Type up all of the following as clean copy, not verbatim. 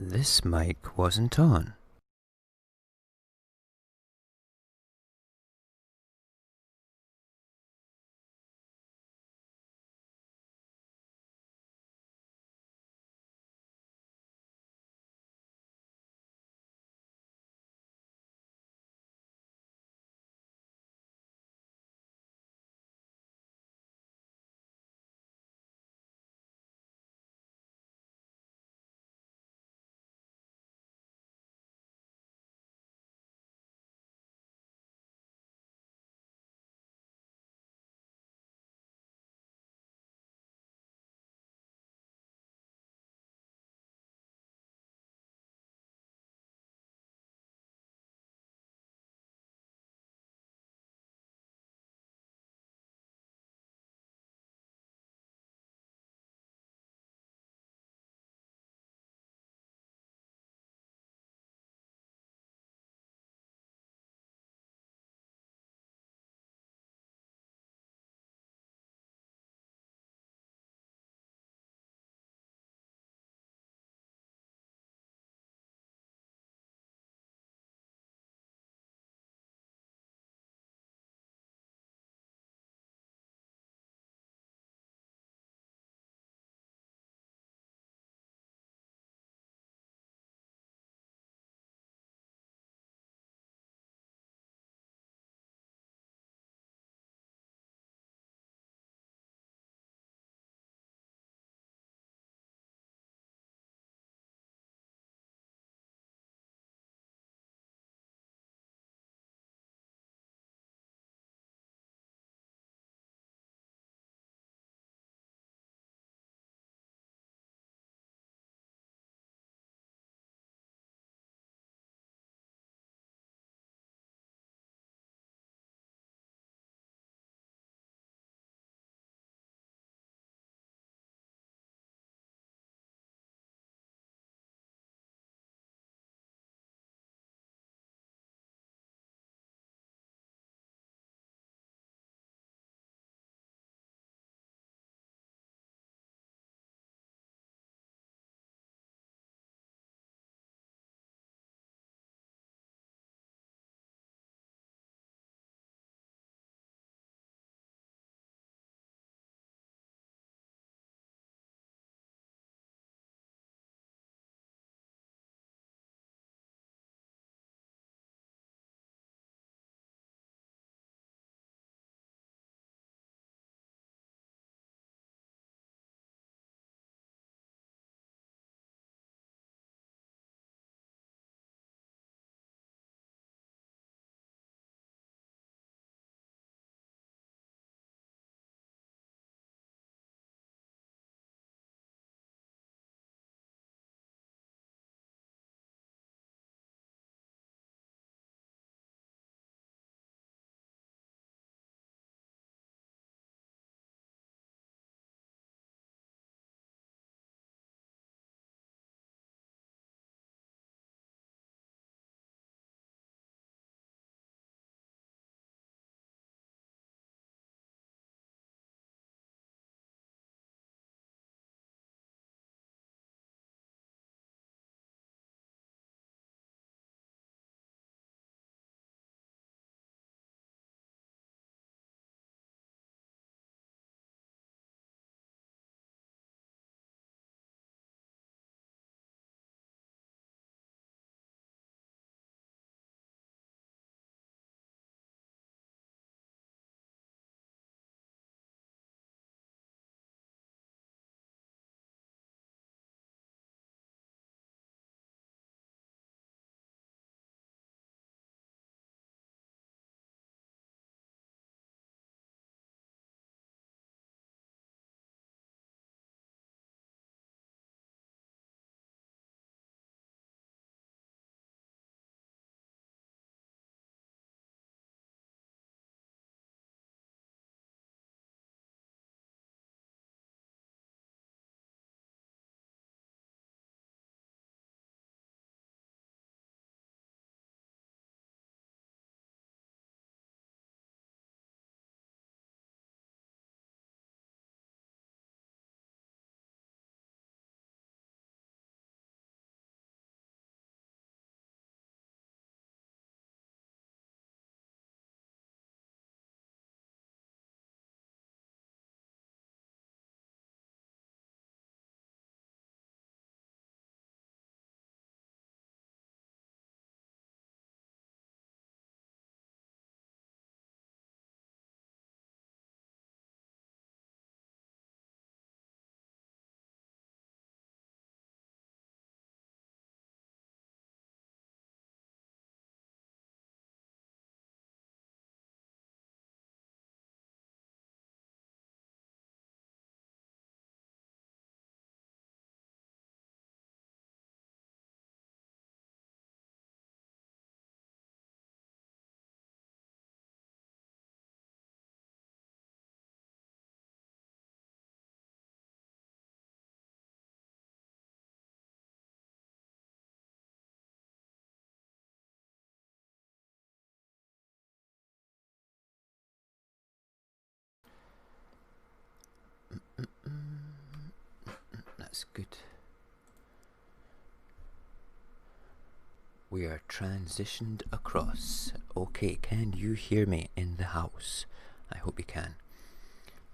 This mic wasn't on. That's good. We are transitioned across. Okay, can you hear me in the house? I hope you can.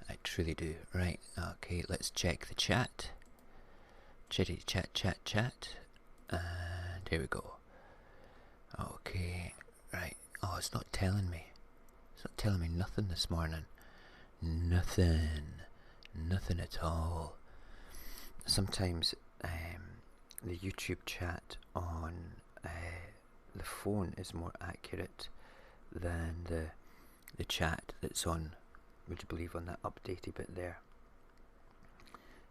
I truly do. Right, okay, let's check the chat. Chitty chat, chat, chat. And here we go. Okay, right. Oh, it's not telling me. It's not telling me nothing this morning. Nothing. Nothing at all. Sometimes the YouTube chat on the phone is more accurate than the chat that's on, would you believe, on that updatey bit there.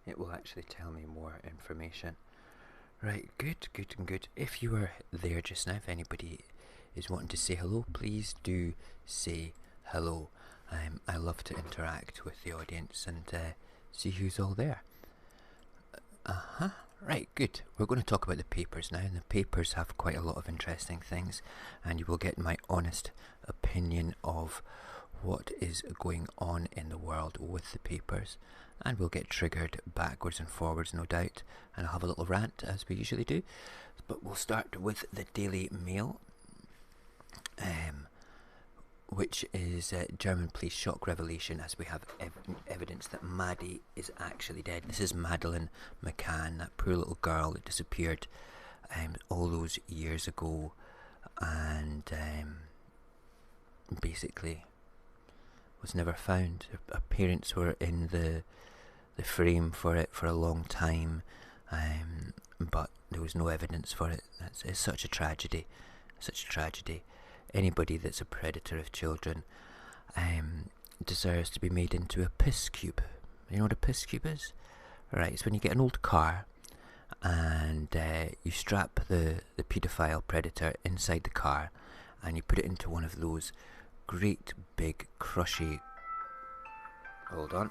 It will actually tell me more information. Right, good, good and good. If you are there just now, if anybody is wanting to say hello, please do say hello. I love to interact with the audience and see who's all there. Right, good. We're going to talk about the papers now, and the papers have quite a lot of interesting things, and you will get my honest opinion of what is going on in the world with the papers, and we'll get triggered backwards and forwards, no doubt, and I'll have a little rant as we usually do. But we'll start with the Daily Mail, which is German police shock revelation as we have evidence that Maddie is actually dead. This is Madeleine McCann, that poor little girl that disappeared all those years ago, and basically was never found. Her parents were in the frame for it for a long time, but there was no evidence for it. It's such a tragedy, such a tragedy. Anybody that's a predator of children deserves to be made into a piss cube. You know what a piss cube is? Right, it's when you get an old car and you strap the paedophile predator inside the car and you put it into one of those great big crushy... Hold on,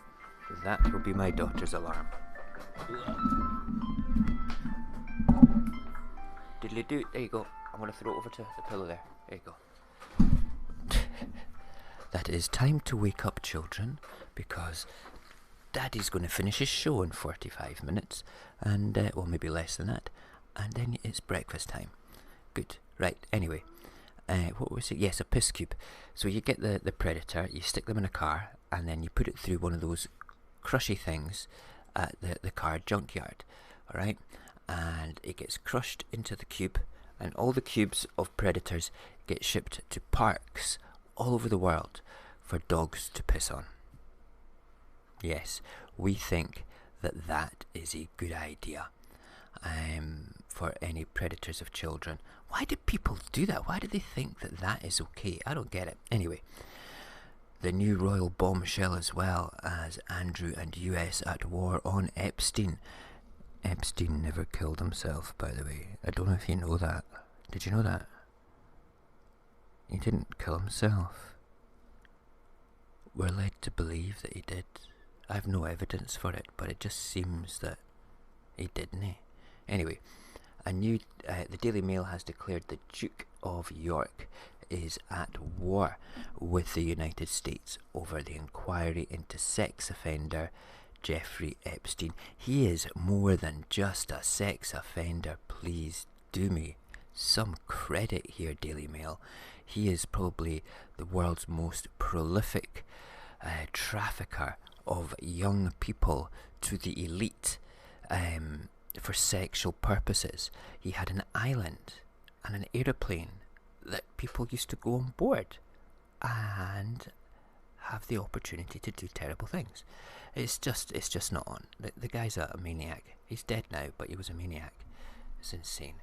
that will be my daughter's alarm. Diddly-doo, there you go. I'm going to throw it over to the pillow there. There you go. That is time to wake up, children, because Daddy's going to finish his show in 45 minutes, and, well, maybe less than that, and then it's breakfast time. Good. Right, anyway, what was it? Yes, a piss cube. So you get the predator, you stick them in a car, and then you put it through one of those crushy things at the car junkyard, alright? And it gets crushed into the cube, and all the cubes of predators get shipped to parks all over the world for dogs to piss on. Yes, we think that that is a good idea for any predators of children. Why do people do that? Why do they think that that is okay? I don't get it. Anyway, the new royal bombshell as well as Andrew and US at war on Epstein. Epstein never killed himself, by the way. I don't know if you know that. Did you know that? He didn't kill himself. We're led to believe that he did. I have no evidence for it, but it just seems that he didn't. Anyway, the Daily Mail has declared the Duke of York is at war with the United States over the inquiry into sex offender Jeffrey Epstein. He is more than just a sex offender. Please do me some credit here, Daily Mail. He is probably the world's most prolific trafficker of young people to the elite for sexual purposes. He had an island and an aeroplane that people used to go on board and have the opportunity to do terrible things. It's just not on. The guy's a maniac. He's dead now, but he was a maniac. It's insane.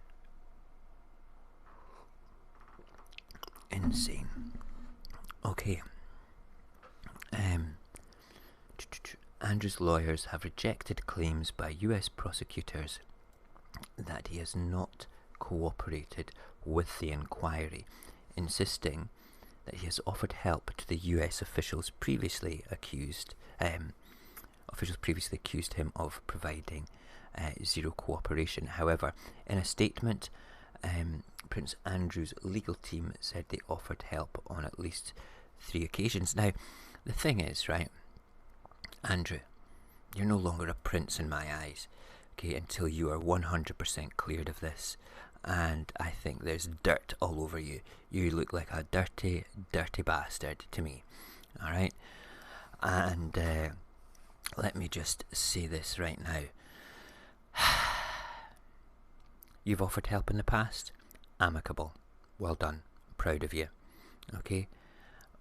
Insane. Okay. Andrew's lawyers have rejected claims by US prosecutors that he has not cooperated with the inquiry, insisting that he has offered help to the US officials previously accused him of providing zero cooperation. However, in a statement, Prince Andrew's legal team said they offered help on at least 3 occasions. Now, the thing is, right, Andrew, you're no longer a prince in my eyes. okay, until you are 100% cleared of this. And I think there's dirt all over you. You look like a dirty, dirty bastard to me. Alright? And let me just say this right now. You've offered help in the past. Amicable. Well done. Proud of you. Okay?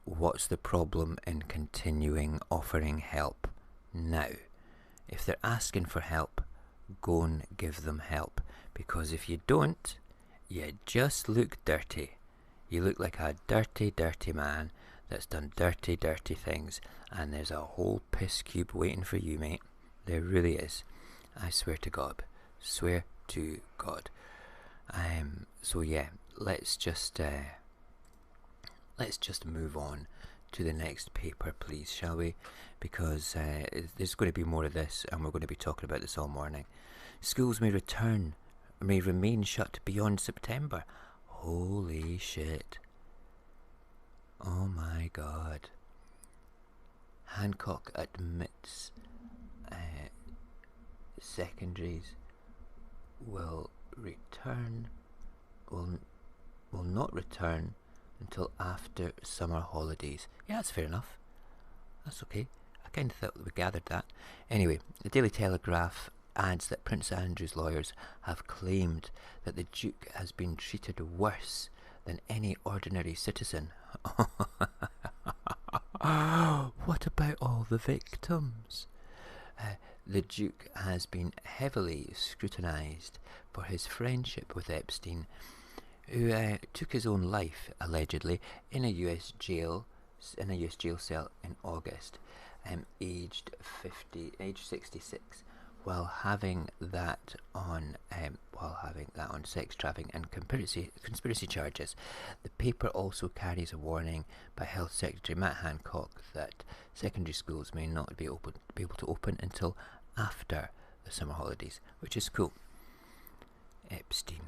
What's the problem in continuing offering help now? If they're asking for help, go and give them help. Because if you don't, you just look dirty. You look like a dirty, dirty man that's done dirty, dirty things. And there's a whole piss cube waiting for you, mate. There really is. I swear to God. Swear to God. So yeah, let's just move on to the next paper, please, shall we? Because there's going to be more of this, and we're going to be talking about this all morning. Schools may remain shut beyond September. Holy shit. Oh my God. Hancock admits secondaries will not return until after summer holidays. Yeah, that's fair enough. That's okay. I kind of thought we gathered that. Anyway, the Daily Telegraph adds that Prince Andrew's lawyers have claimed that the Duke has been treated worse than any ordinary citizen. What about all the victims? The Duke has been heavily scrutinised for his friendship with Epstein, who took his own life, allegedly, in a US jail cell in August, aged 66, while having that on sex trafficking and conspiracy charges. The paper also carries a warning by Health Secretary Matt Hancock that secondary schools may not be able to open until after the summer holidays, which is cool. Epstein.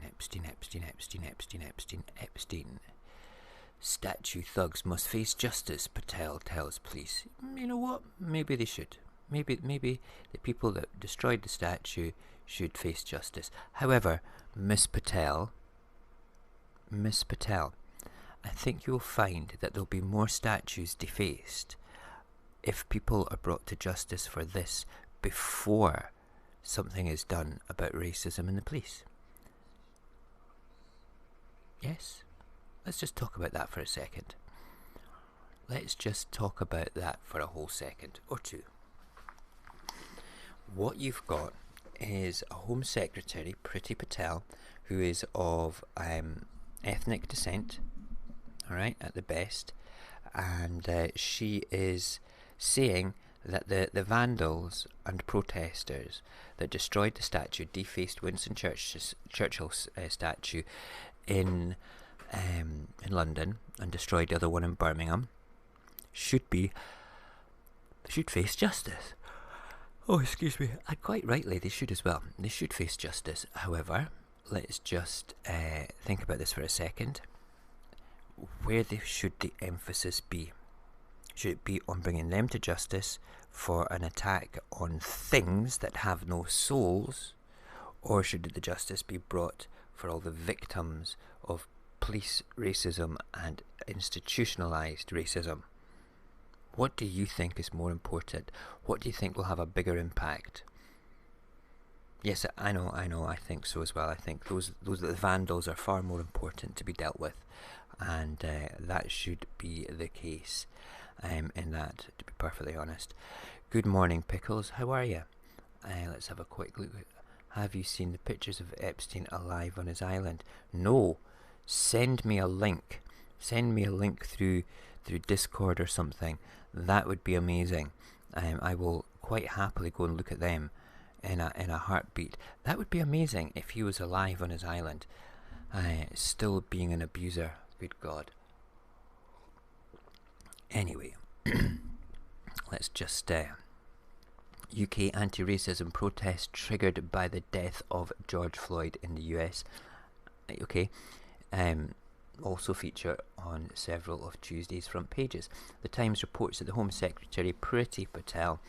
Statue thugs must face justice, Patel tells police. You know what? Maybe they should. Maybe the people that destroyed the statue should face justice. However, Miss Patel, I think you'll find that there'll be more statues defaced if people are brought to justice for this before something is done about racism in the police. Yes? Let's just talk about that for a second. Let's just talk about that for a whole second or two. What you've got is a Home Secretary, Priti Patel, who is of ethnic descent, alright, at the best, and she is saying that the vandals and protesters that destroyed the statue, defaced Winston Churchill's statue in London and destroyed the other one in Birmingham, should face justice. Oh, excuse me. And quite rightly, they should as well. They should face justice. However, let's just think about this for a second. Where should the emphasis be? Should it be on bringing them to justice for an attack on things that have no souls? Or should the justice be brought for all the victims of police racism and institutionalised racism? What do you think is more important? What do you think will have a bigger impact? Yes, I know, I think so as well. I think those the vandals are far more important to be dealt with, and that should be the case in that, to be perfectly honest. Good morning, Pickles. How are you? Let's have a quick look. Have you seen the pictures of Epstein alive on his island? No. Send me a link. Send me a link through Discord or something. That would be amazing. I will quite happily go and look at them in a heartbeat. That would be amazing if he was alive on his island, still being an abuser. Good God. Anyway, let's just UK anti-racism protest triggered by the death of George Floyd in the US. Okay. Also feature on several of Tuesday's front pages. The Times reports that the Home Secretary Priti Patel,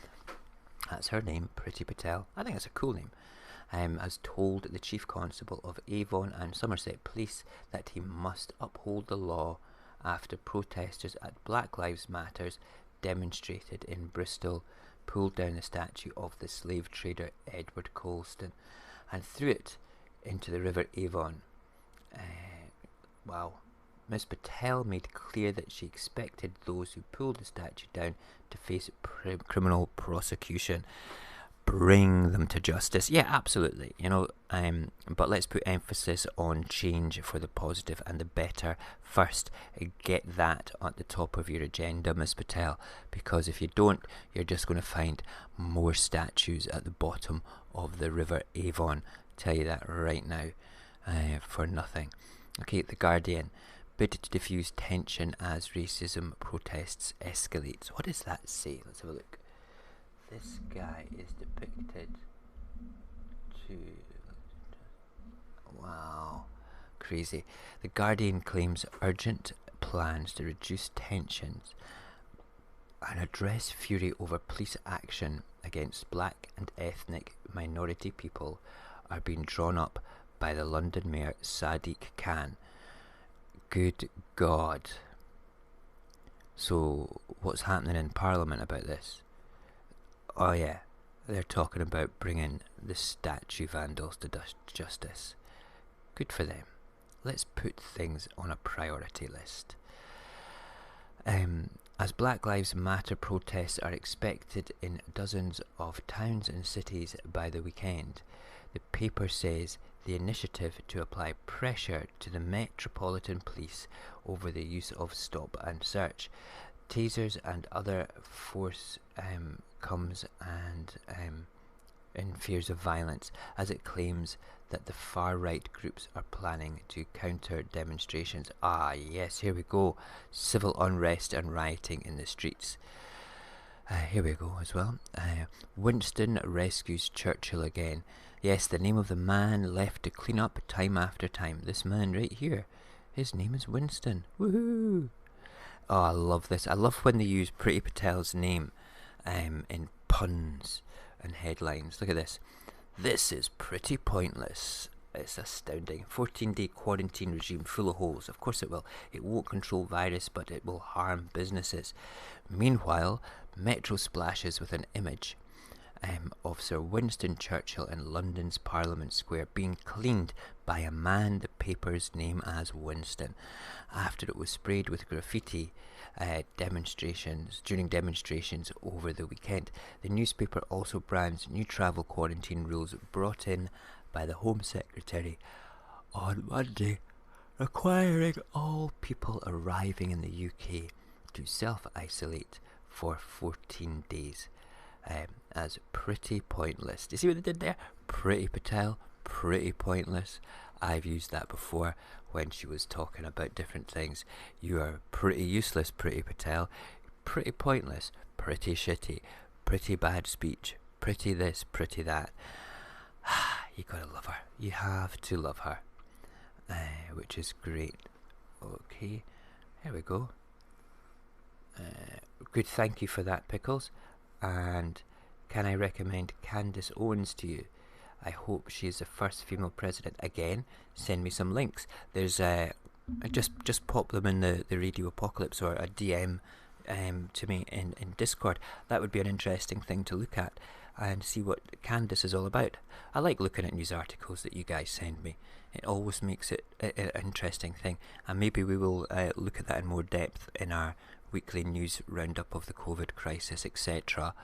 that's her name, Priti Patel, I think that's a cool name, has told the Chief Constable of Avon and Somerset Police that he must uphold the law after protesters at Black Lives Matters demonstrated in Bristol pulled down the statue of the slave trader Edward Colston and threw it into the River Avon. Wow. Ms Patel made clear that she expected those who pulled the statue down to face criminal prosecution. Bring them to justice. Yeah, absolutely. But let's put emphasis on change for the positive and the better first. Get that at the top of your agenda, Ms Patel, because if you don't, you're just going to find more statues at the bottom of the River Avon. Tell you that right now, for nothing. Okay, The Guardian. Bid to diffuse tension as racism protests escalate. What does that say? Let's have a look. This guy is depicted to... Wow. Crazy. The Guardian claims urgent plans to reduce tensions and address fury over police action against black and ethnic minority people are being drawn up by the London Mayor Sadiq Khan. Good God. So, what's happening in Parliament about this? Oh yeah, they're talking about bringing the statue vandals to justice. Good for them. Let's put things on a priority list. As Black Lives Matter protests are expected in dozens of towns and cities by the weekend, the paper says the initiative to apply pressure to the Metropolitan Police over the use of stop and search, tasers and other force comes and in fears of violence, as it claims that the far-right groups are planning to counter demonstrations. Ah yes, here we go. Civil unrest and rioting in the streets. Here we go as well. Winston rescues Churchill again. Yes, the name of the man left to clean up time after time. This man right here. His name is Winston. Woohoo! Oh, I love this. I love when they use Priti Patel's name in puns and headlines. Look at this. This is pretty pointless. It's astounding. 14-day quarantine regime full of holes. Of course it will. It won't control virus, but it will harm businesses. Meanwhile, Metro splashes with an image of Sir Winston Churchill in London's Parliament Square being cleaned by a man the papers name as Winston after it was sprayed with graffiti during demonstrations over the weekend. The newspaper also brands new travel quarantine rules brought in by the Home Secretary on Monday, requiring all people arriving in the UK to self-isolate for 14 days. As pretty pointless. Do you see what they did there? Priti Patel, pretty pointless. I've used that before when she was talking about different things. You are pretty useless, Priti Patel. Pretty pointless, pretty shitty, pretty bad speech, pretty this, pretty that. You gotta love her. You have to love her. Which is great. Okay, here we go. Good, thank you for that, Pickles. And can I recommend Candace Owens to you? I hope she is the first female president. Again, send me some links. There's just pop them in the Radio Apocalypse or a DM to me in Discord. That would be an interesting thing to look at and see what Candace is all about. I like looking at news articles that you guys send me. It always makes it an interesting thing, and maybe we will look at that in more depth in our weekly news roundup of the COVID crisis, etc.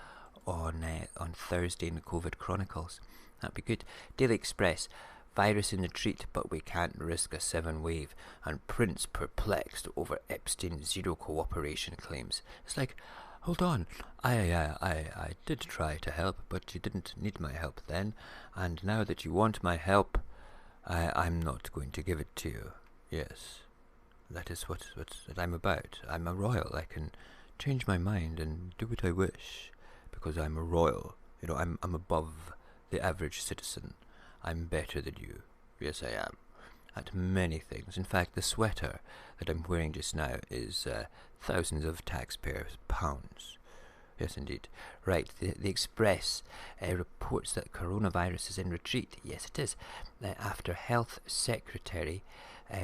on Thursday in the COVID Chronicles. That'd be good. Daily Express. Virus in the treat, but we can't risk a 7th wave. And Prince perplexed over Epstein's zero cooperation claims. It's like, hold on, I did try to help, but you didn't need my help then. And now that you want my help, I'm not going to give it to you. Yes. That is what I'm about. I'm a royal. I can change my mind and do what I wish because I'm a royal. You know, I'm above the average citizen. I'm better than you. Yes, I am. At many things. In fact, the sweater that I'm wearing just now is thousands of taxpayers' pounds. Yes, indeed. Right, the Express reports that coronavirus is in retreat. Yes, it is. After Health Secretary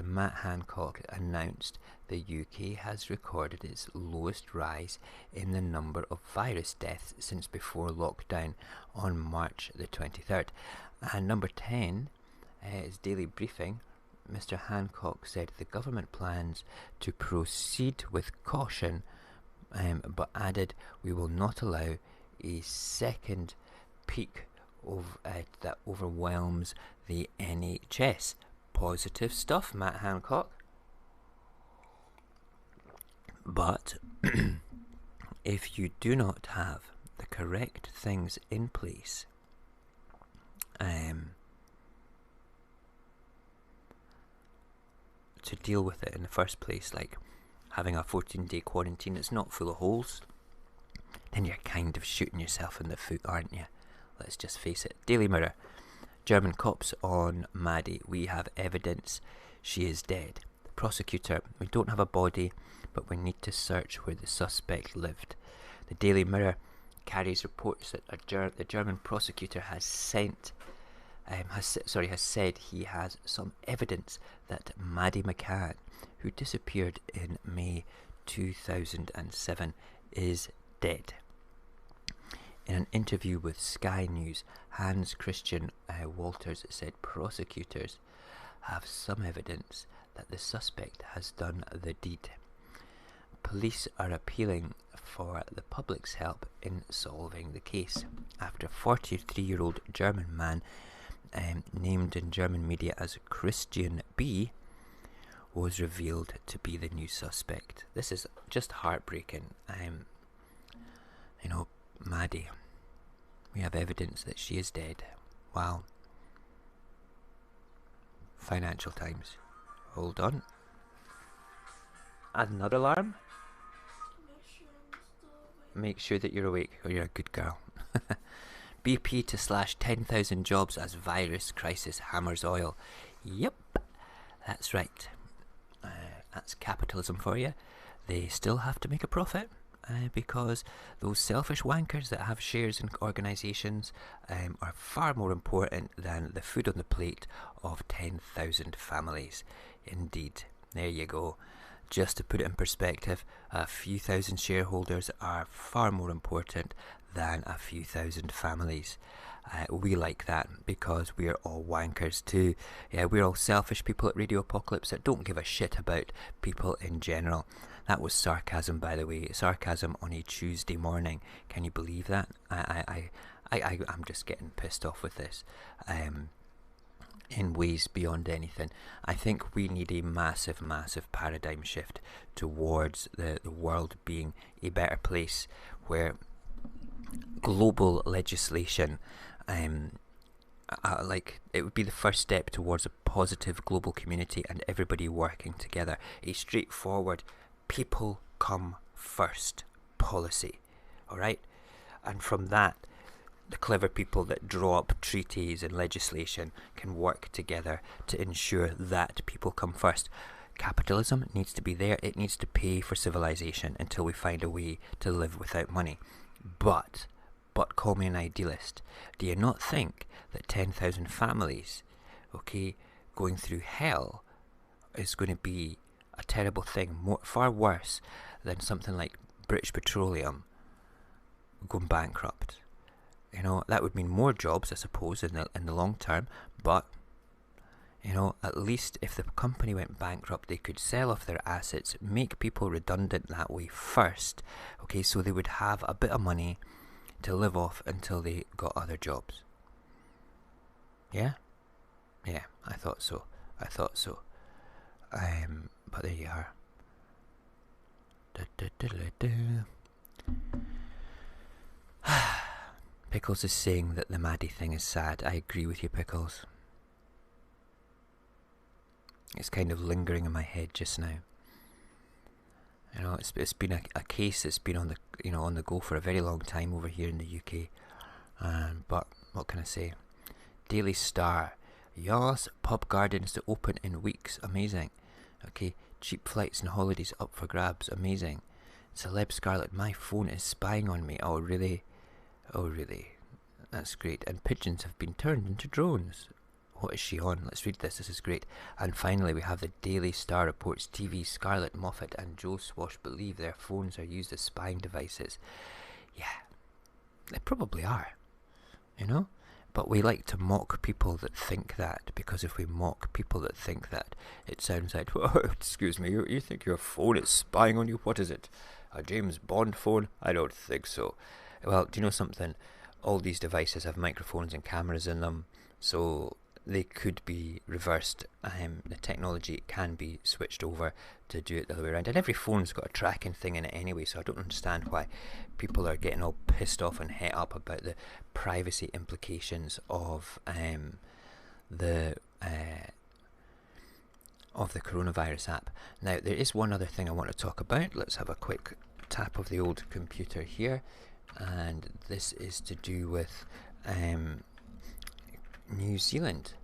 Matt Hancock announced the UK has recorded its lowest rise in the number of virus deaths since before lockdown on March the 23rd. And number 10 is Daily Briefing. Mr. Hancock said the government plans to proceed with caution, but added we will not allow a second peak of that overwhelms the NHS. Positive stuff, Matt Hancock. But if you do not have the correct things in place, to deal with it in the first place, like having a 14-day quarantine that's not full of holes, then you're kind of shooting yourself in the foot, aren't you? Let's just face it. Daily Mirror. German cops on Maddie. We have evidence she is dead. Prosecutor. We don't have a body, but we need to search where the suspect lived. The Daily Mirror carries reports that the German prosecutor has said he has some evidence that Maddie McCann, who disappeared in May 2007, is dead. In an interview with Sky News, Hans Christian Walters said prosecutors have some evidence that the suspect has done the deed. Police are appealing for the public's help in solving the case after a 43-year-old German man named in German media as Christian B was revealed to be the new suspect. This is just heartbreaking. Maddie, we have evidence that she is dead. Wow. Financial Times. Hold on. Add another alarm. Make sure that you're awake. Oh, you're a good girl. BP to slash 10,000 jobs as virus crisis hammers oil. Yep, that's right. That's capitalism for you. They still have to make a profit because those selfish wankers that have shares in organisations are far more important than the food on the plate of 10,000 families. Indeed. There you go. Just to put it in perspective, a few thousand shareholders are far more important than a few thousand families. We like that because we're all wankers too. Yeah, we're all selfish people at Radio Apocalypse that don't give a shit about people in general. That was sarcasm, by the way. Sarcasm on a Tuesday morning. Can you believe that? I'm just getting pissed off with this. In ways beyond anything. I think we need a massive, massive paradigm shift towards the world being a better place where global legislation, it would be the first step towards a positive global community and everybody working together. A straightforward people come first policy. Alright? And from that, the clever people that draw up treaties and legislation can work together to ensure that people come first. Capitalism needs to be there. It needs to pay for civilization until we find a way to live without money. But call me an idealist. Do you not think that 10,000 families, going through hell is going to be a terrible thing, far worse than something like British Petroleum going bankrupt? That would mean more jobs, I suppose, in the long term, but at least if the company went bankrupt, they could sell off their assets, make people redundant that way first, so they would have a bit of money to live off until they got other jobs. Yeah, I thought so. But there you are. Pickles is saying that the Maddie thing is sad. I agree with you, Pickles. It's kind of lingering in my head just now. It's been a case that's been on the go for a very long time over here in the UK. But what can I say? Daily Star. Yes, pub gardens to open in weeks. Amazing. Cheap flights and holidays up for grabs. Amazing. Celeb Scarlet, my phone is spying on me. Oh, really? Oh, really? That's great. And pigeons have been turned into drones. What is she on? Let's read this. This is great. And finally, we have the Daily Star reports TV Scarlett Moffat and Joe Swash believe their phones are used as spying devices. Yeah, they probably are, you know? But we like to mock people that think that, because if we mock people that think that, it sounds like, oh, excuse me, you think your phone is spying on you? What is it? A James Bond phone? I don't think so. Well, do you know something? All these devices have microphones and cameras in them, so they could be reversed. The technology can be switched over to do it the other way around. And every phone's got a tracking thing in it anyway, so I don't understand why people are getting all pissed off and het up about the privacy implications of the coronavirus app. Now, there is one other thing I want to talk about. Let's have a quick tap of the old computer here, and this is to do with New Zealand.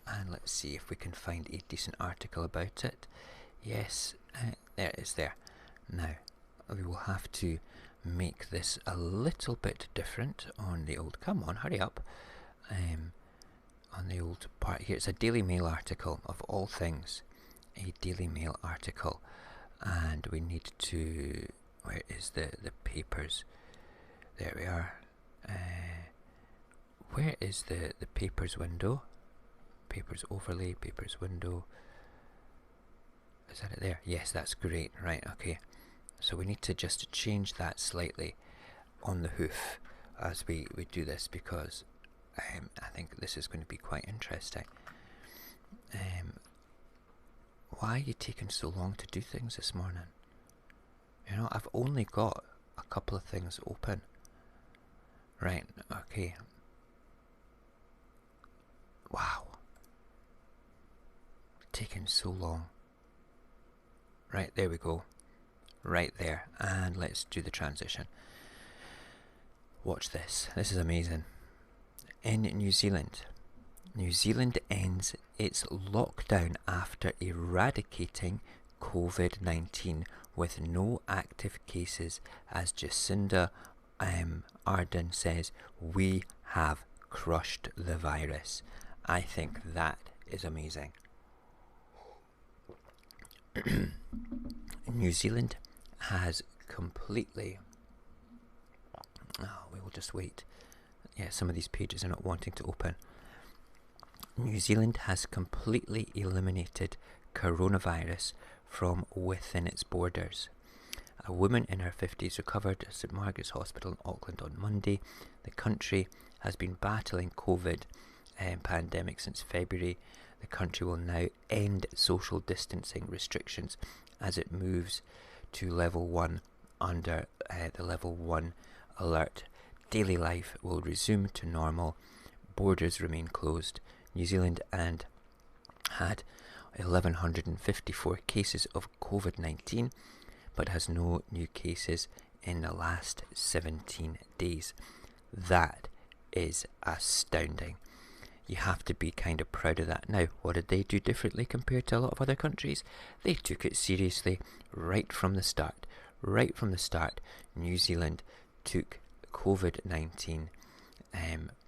And let's see if we can find a decent article about it. Yes, there it is there. Now, we will have to make this a little bit different on the old... Come on, hurry up. On the old part here, it's a Daily Mail article, of all things. A Daily Mail article. And we need to... Where is the papers? There we are. Where is the papers window? Papers overlay, papers window. Is that it there? Yes, that's great. Right, okay. So we need to just change that slightly on the hoof as we do this, because I think this is going to be quite interesting. Why are you taking so long to do things this morning? You know, I've only got a couple of things open. Right, okay. Wow. Taking so long. Right, there we go. Right there. And let's do the transition. Watch this. This is amazing. In New Zealand, New Zealand ends its lockdown after eradicating COVID-19 with no active cases, as Jacinda Ardern says, we have crushed the virus. I think that is amazing. New Zealand has completely... Oh, we will just wait. Yeah, some of these pages are not wanting to open. New Zealand has completely eliminated coronavirus from within its borders. A woman in her 50s recovered at St Margaret's Hospital in Auckland on Monday. The country has been battling COVID pandemic since February. The country will now end social distancing restrictions as it moves to level 1 under the level 1 alert. Daily life will resume to normal. Borders remain closed. New Zealand had 1,154 cases of COVID-19, but has no new cases in the last 17 days. That is astounding. You have to be kind of proud of that. Now, what did they do differently compared to a lot of other countries? They took it seriously right from the start. Right from the start, New Zealand took COVID-19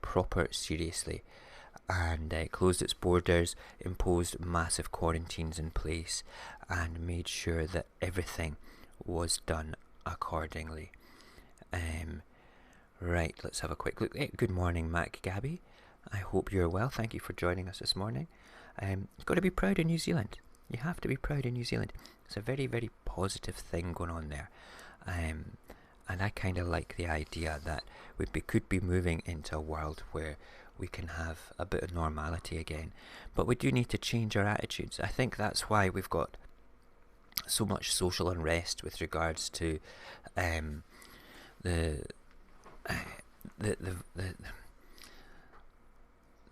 proper seriously, and closed its borders, imposed massive quarantines in place, and made sure that everything was done accordingly. Right, let's have a quick look. Good morning, Mac Gabby. I hope you're well. Thank you for joining us this morning. You've got to be proud of New Zealand. You have to be proud of New Zealand. It's a very, very positive thing going on there. And I kind of like the idea that we could be moving into a world where we can have a bit of normality again. But we do need to change our attitudes. I think that's why we've got so much social unrest with regards to the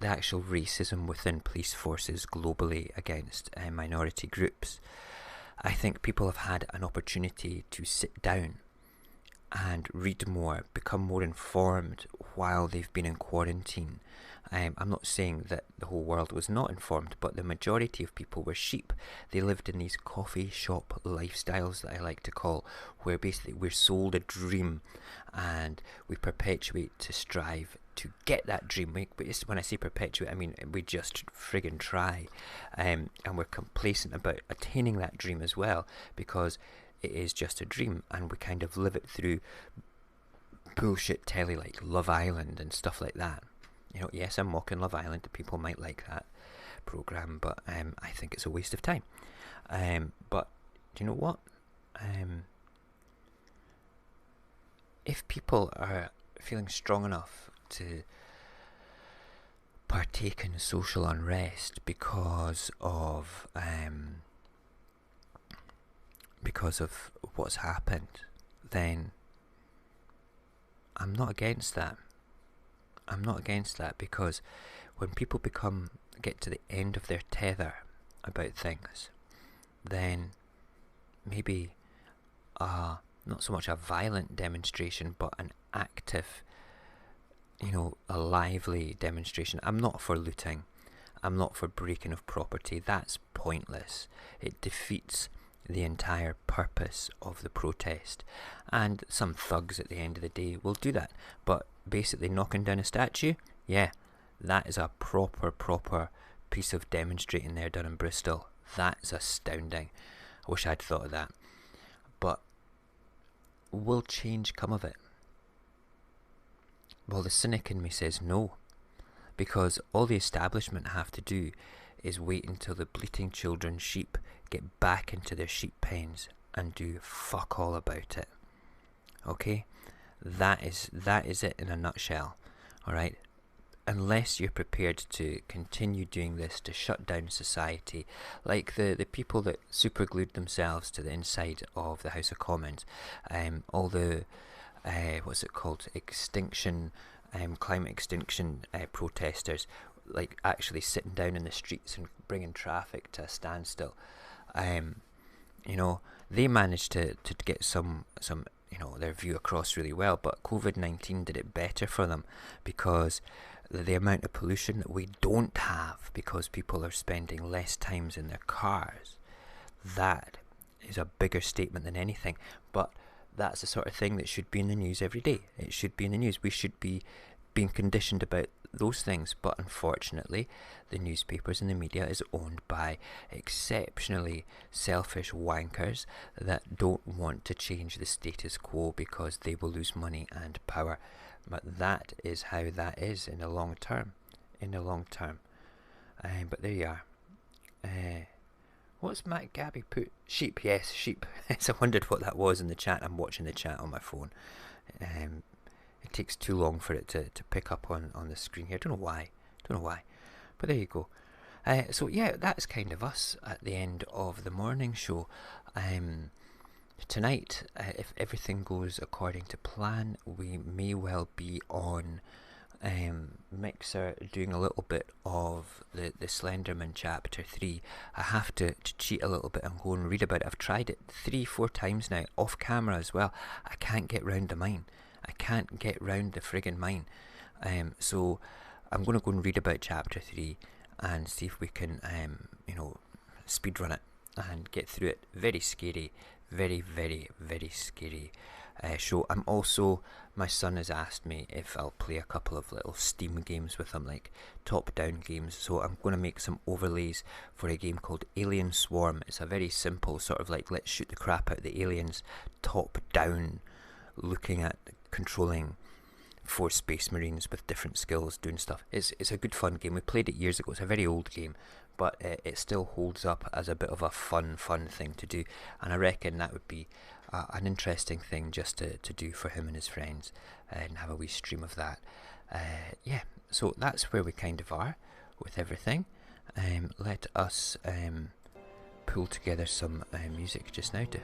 actual racism within police forces globally against minority groups. I think people have had an opportunity to sit down and read more, become more informed while they've been in quarantine, I'm not saying that the whole world was not informed, but the majority of people were sheep. They lived in these coffee shop lifestyles that I like to call, where basically we're sold a dream and we perpetuate to strive to get that dream. When I say perpetuate, I mean we just friggin' try, and we're complacent about attaining that dream as well, because it is just a dream, and we kind of live it through bullshit telly like Love Island and stuff like that. You know, yes, I'm mocking Love Island. People might like that program, but I think it's a waste of time. But do you know what? If people are feeling strong enough to partake in social unrest because of what's happened, then I'm not against that. I'm not against that, because when people get to the end of their tether about things, then maybe not so much a violent demonstration, but an active, a lively demonstration. I'm not for looting. I'm not for breaking of property. That's pointless. It defeats the entire purpose of the protest. And some thugs at the end of the day will do that. But basically knocking down a statue, yeah, that is a proper piece of demonstrating there done in Bristol. That is astounding. I wish I'd thought of that. But will change come of it? Well, the cynic in me says no, because all the establishment have to do is wait until the bleating children sheep get back into their sheep pens and do fuck all about it. Okay? That is it in a nutshell. Alright? Unless you're prepared to continue doing this to shut down society, like the people that superglued themselves to the inside of the House of Commons, all the what's it called, climate extinction protesters, like actually sitting down in the streets and bringing traffic to a standstill. They managed to get some their view across really well, but COVID-19 did it better for them, because the amount of pollution that we don't have because people are spending less times in their cars, that is a bigger statement than anything. But that's the sort of thing that should be in the news every day. It should be in the news. We should be being conditioned about those things, but unfortunately the newspapers and the media is owned by exceptionally selfish wankers that don't want to change the status quo because they will lose money and power. But that is how that is in the long term. But there you are. What's Matt Gabby put? Sheep, yes, sheep. So I wondered what that was in the chat. I'm watching the chat on my phone. It takes too long for it to pick up on the screen here. Don't know why. But there you go. So yeah, that's kind of us at the end of the morning show. Tonight, if everything goes according to plan, we may well be on Mixer doing a little bit of the SLENDERMAN chapter 3. I have to cheat a little bit and go and read about it. I've tried it 3-4 times now, off camera as well. I can't get round to mine. I can't get round the friggin' mine. So I'm going to go and read about chapter 3 and see if we can, speed run it and get through it. Very scary. Very, very, very scary show. My son has asked me if I'll play a couple of little Steam games with him, like top-down games. So I'm going to make some overlays for a game called Alien Swarm. It's a very simple sort of like, let's shoot the crap out of the aliens, top-down, looking at controlling 4 space marines with different skills, doing stuff. It's a good fun game. We played it years ago. It's a very old game, but it still holds up as a bit of a fun thing to do, and I reckon that would be an interesting thing just to do for him and his friends, and have a wee stream of that. So that's where we kind of are with everything. Let us pull together some music just now to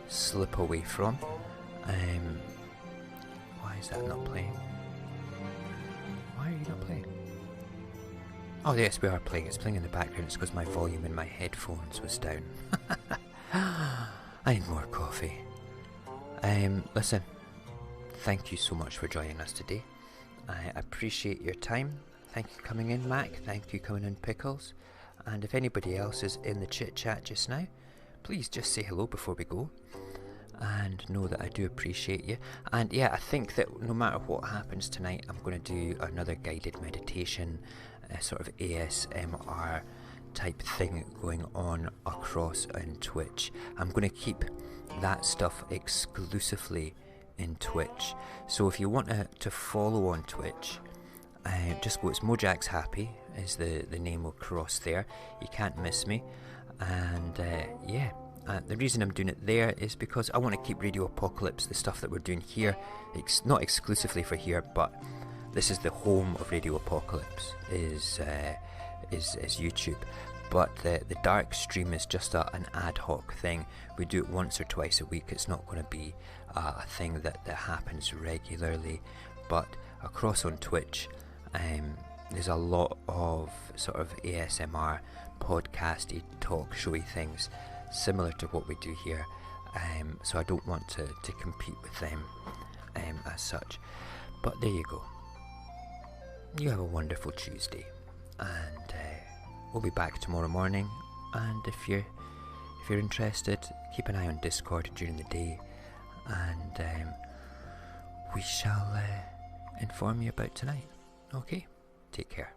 slip away from. Why is that not playing? Why are you not playing? Oh yes, we are playing. It's playing in the background. It's because my volume in my headphones was down. I need more coffee. Listen, thank you so much for joining us today. I appreciate your time. Thank you for coming in, Mac. Thank you for coming in, Pickles. And if anybody else is in the chit chat just now, please just say hello before we go. And know that I do appreciate you. And yeah, I think that no matter what happens tonight, I'm going to do another guided meditation, sort of ASMR type thing going on across on Twitch. I'm going to keep that stuff exclusively in Twitch. So if you want to follow on Twitch, just go, it's Mojax Happy is the name across there. You can't miss me. And yeah, the reason I'm doing it there is because I want to keep Radio Apocalypse, the stuff that we're doing here, not exclusively for here, but this is the home of Radio Apocalypse, is YouTube. But the dark stream is just an ad hoc thing. We do it once or twice a week. It's not going to be a thing that happens regularly. But across on Twitch, there's a lot of sort of ASMR, podcasty, talk showy things similar to what we do here. So I don't want to compete with them as such. But there you go. You have a wonderful Tuesday, and we'll be back tomorrow morning. And if you're interested, keep an eye on Discord during the day, and we shall inform you about tonight. Okay, take care.